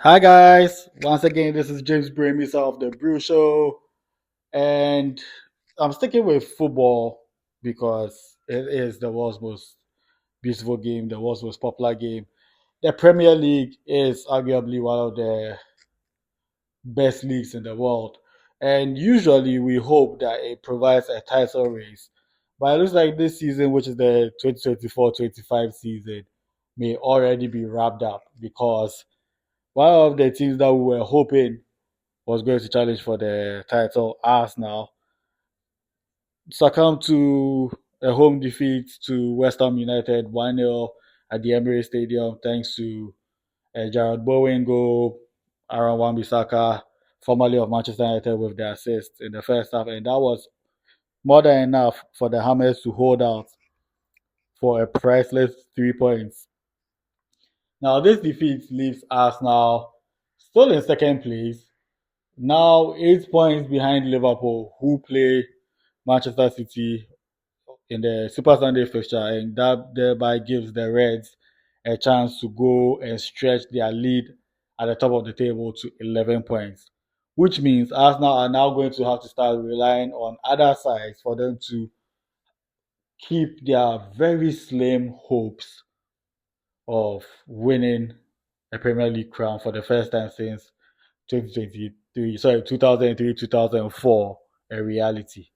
Hi guys, once again this is James Brew of the Brew Show, and I'm sticking with football because it is the world's most beautiful game, the world's most popular game. The Premier League is arguably one of the best leagues in the world, and usually we hope that it provides a title race. But it looks like this season, which is the 2024-25 season, may already be wrapped up because one of the teams that we were hoping was going to challenge for the title, Arsenal, succumbed to a home defeat to West Ham United 1-0 at the Emirates Stadium thanks to a Jared Bowen goal, Aaron Wan-Bissaka, formerly of Manchester United, with the assist in the first half. And that was more than enough for the Hammers to hold out for a priceless 3 points. Now, this defeat leaves Arsenal still in second place, now 8 points behind Liverpool, who play Manchester City in the Super Sunday fixture, and that thereby gives the Reds a chance to go and stretch their lead at the top of the table to 11 points, which means Arsenal are now going to have to start relying on other sides for them to keep their very slim hopes of winning a Premier League crown for the first time since 2023, sorry, 2003, 2004, a reality.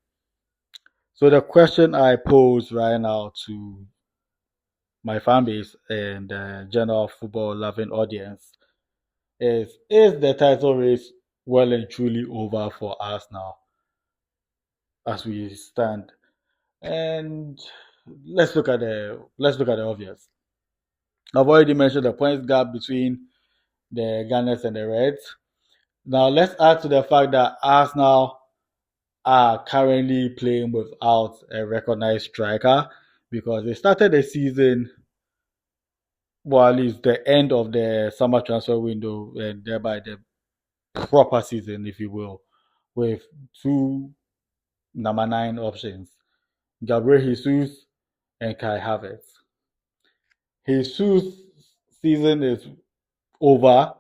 So the question I pose right now to my fan base and general football loving audience is the title race well and truly over for us now as we stand? And let's look at the obvious. I've already mentioned the points gap between the Gunners and the Reds. Now let's add to the fact that Arsenal are currently playing without a recognized striker because they started the season, well, at least the end of the summer transfer window, and thereby the proper season, if you will, with two number nine options, Gabriel Jesus and Kai Havertz. Jesus' season is over,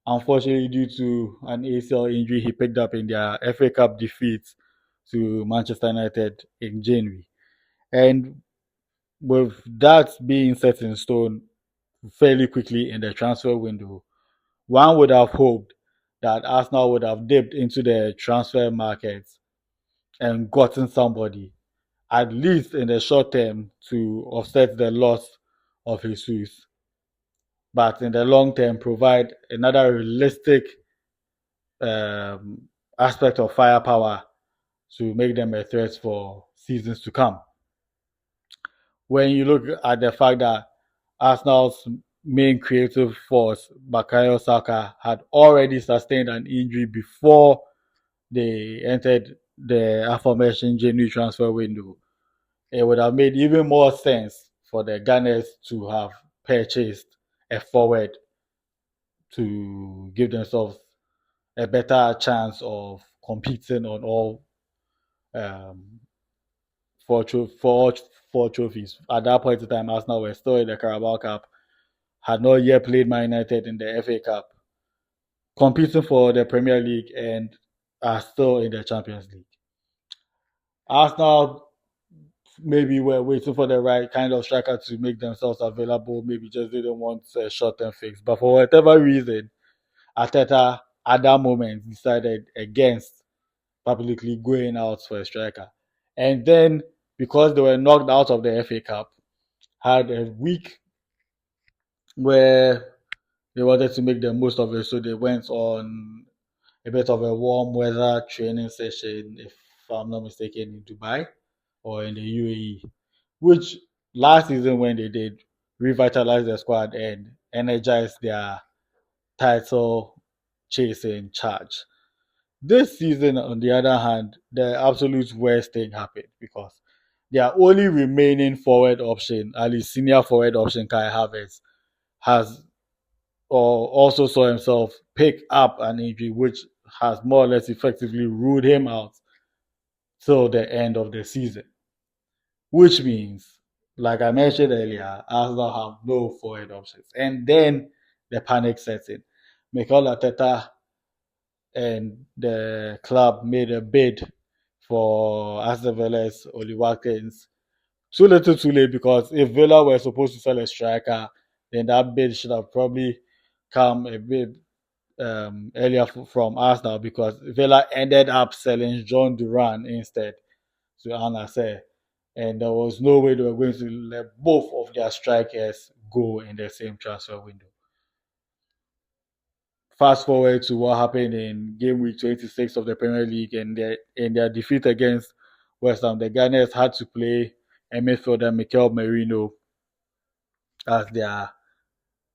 unfortunately, due to an ACL injury he picked up in their FA Cup defeat to Manchester United in January. And with that being set in stone fairly quickly in the transfer window, one would have hoped that Arsenal would have dipped into the transfer market and gotten somebody, at least in the short term, to offset the loss of Jesus, but in the long term, provide another realistic um, aspect of firepower to make them a threat for seasons to come. When you look at the fact that Arsenal's main creative force, Bakayo Saka, had already sustained an injury before they entered the aforementioned January transfer window, it would have made even more sense for the Gunners to have purchased a forward to give themselves a better chance of competing on all um, four trophies. At that point in time, Arsenal were still in the Carabao Cup, had not yet played Man United in the FA Cup, competing for the Premier League, and are still in the Champions League. Arsenal maybe were waiting for the right kind of striker to make themselves available. Maybe just didn't want a short-term fix. But for whatever reason, Arteta at that moment decided against publicly going out for a striker. And then because they were knocked out of the FA Cup, had a week where they wanted to make the most of it. So they went on a bit of a warm weather training session, if I'm not mistaken, in Dubai or in the UAE, which last season when they did revitalize the squad and energize their title chasing charge. This season, on the other hand, the absolute worst thing happened because their only remaining forward option, at least senior forward option, Kai Havertz, has or also saw himself pick up an injury, which has more or less effectively ruled him out till the end of the season. Which means, like I mentioned earlier, Arsenal have no forward options. And then the panic sets in. Mikel Arteta and the club made a bid for Aston Villa's Oli Watkins. Too little, too late, because if Villa were supposed to sell a striker, then that bid should have probably come a bit earlier from Arsenal, because Villa ended up selling John Duran instead to Al Nassr. And there was no way they were going to let both of their strikers go in the same transfer window. Fast forward to what happened in game week 26 of the Premier League, and their defeat against West Ham. The Gunners had to play a midfielder, Mikel Merino, as their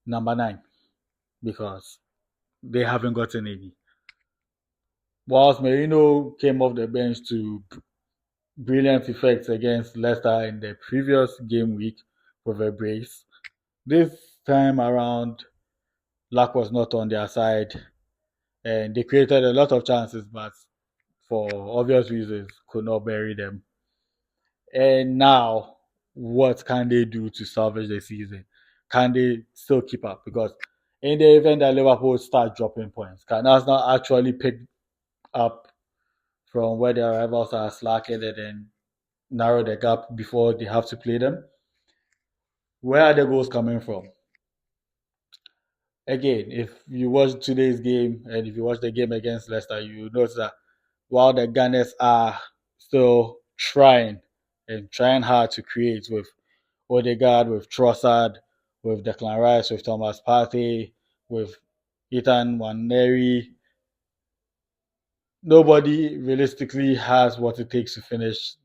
number 9, because they haven't gotten any. Whilst Merino came off the bench to brilliant effects against Leicester in the previous game week with a brace, this time around, luck was not on their side, and they created a lot of chances, but for obvious reasons, could not bury them. And now, what can they do to salvage the season? Can they still keep up? Because in the event that Liverpool start dropping points, can Arsenal actually pick up from where their rivals are slacking and then narrow the gap before they have to play them? Where are the goals coming from? Again, if you watch today's game and if you watch the game against Leicester, you notice that while the Gunners are still trying hard to create with Odegaard, with Trossard, with Declan Rice, with Thomas Partey, with Ethan Waneri, nobody realistically has what it takes to finish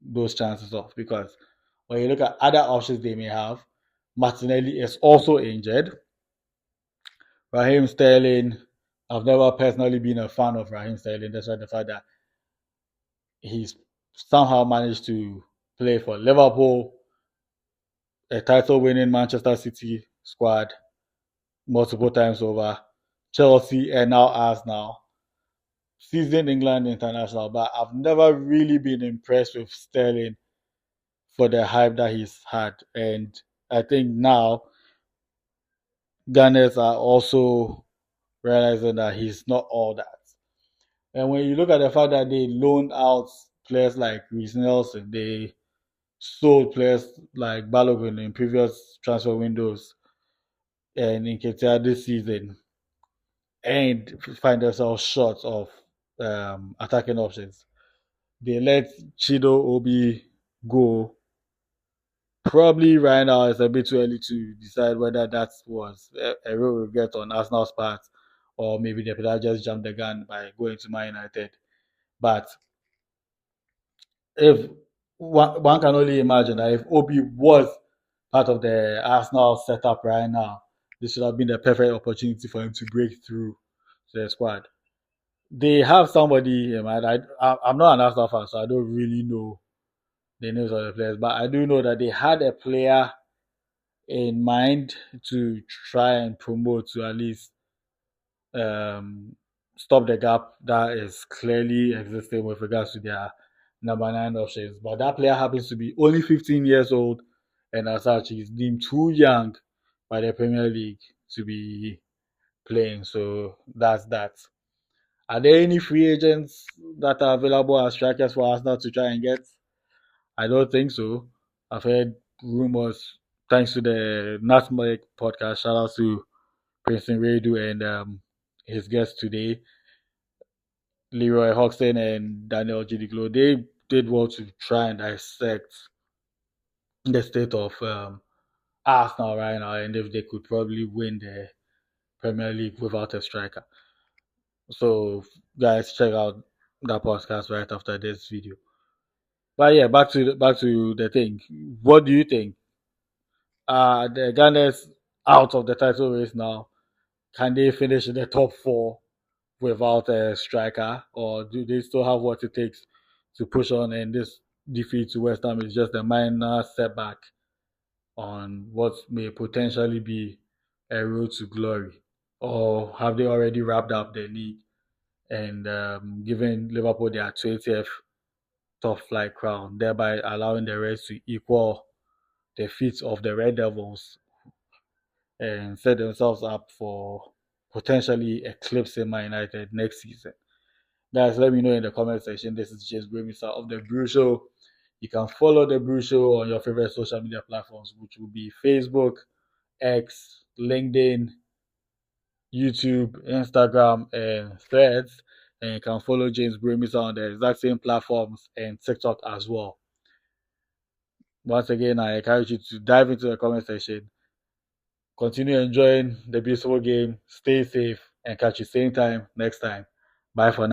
those chances off, because when you look at other options they may have, Martinelli is also injured. Raheem Sterling, I've never personally been a fan of Raheem Sterling, despite the fact that he's somehow managed to play for Liverpool, a title winning Manchester City squad multiple times over, Chelsea, and now Arsenal. Seasoned England international, but I've never really been impressed with Sterling for the hype that he's had. And I think now Gunners are also realizing that he's not all that. And when you look at the fact that they loaned out players like Reece Nelson, they sold players like Balogun in previous transfer windows and in Ketia this season, and find themselves short of attacking options. They let Chido Obi go. Probably right now it's a bit too early to decide whether that was a real regret on Arsenal's part, or maybe the player just jumped the gun by going to Man United. But if one can only imagine that if Obi was part of the Arsenal setup right now, this should have been the perfect opportunity for him to break through to the squad. They have somebody in mind. I'm not an Arsenal fan, so I don't really know the names of the players, but I do know that they had a player in mind to try and promote to at least um, stop the gap that is clearly existing with regards to their number 9 options. But that player happens to be only 15 years old, and as such, he's deemed too young by the Premier League to be playing. So that's that. Are there any free agents that are available as strikers for Arsenal to try and get? I don't think so. I've heard rumors, thanks to the Nutmeg podcast. Shout out to Princeton Redu and his guest today, Leroy Hoxton and Daniel Gidiglo. They did well to try and dissect the state of Arsenal right now, and if they could probably win the Premier League without a striker. So, guys, check out that podcast right after this video. But yeah, back to the thing. What do you think? The Gunners out of the title race now. Can they finish in the top 4 without a striker, or do they still have what it takes to push on? And this defeat to West Ham is just a minor setback on what may potentially be a road to glory, or have they already wrapped up the league and given Liverpool their 20th top flight crown, thereby allowing the rest to equal the feats of the Red Devils and set themselves up for potentially eclipsing Man United next season. Guys, let me know in the comment section. This is James Brew of the Brew Show. You can follow the Brew Show on your favorite social media platforms, which will be Facebook, X, LinkedIn, YouTube, Instagram, and Threads. And you can follow James Bremisa on the exact same platforms and TikTok as well. Once again, I encourage you to dive into the comment section. Continue enjoying the beautiful game. Stay safe and catch you same time next time. Bye for now.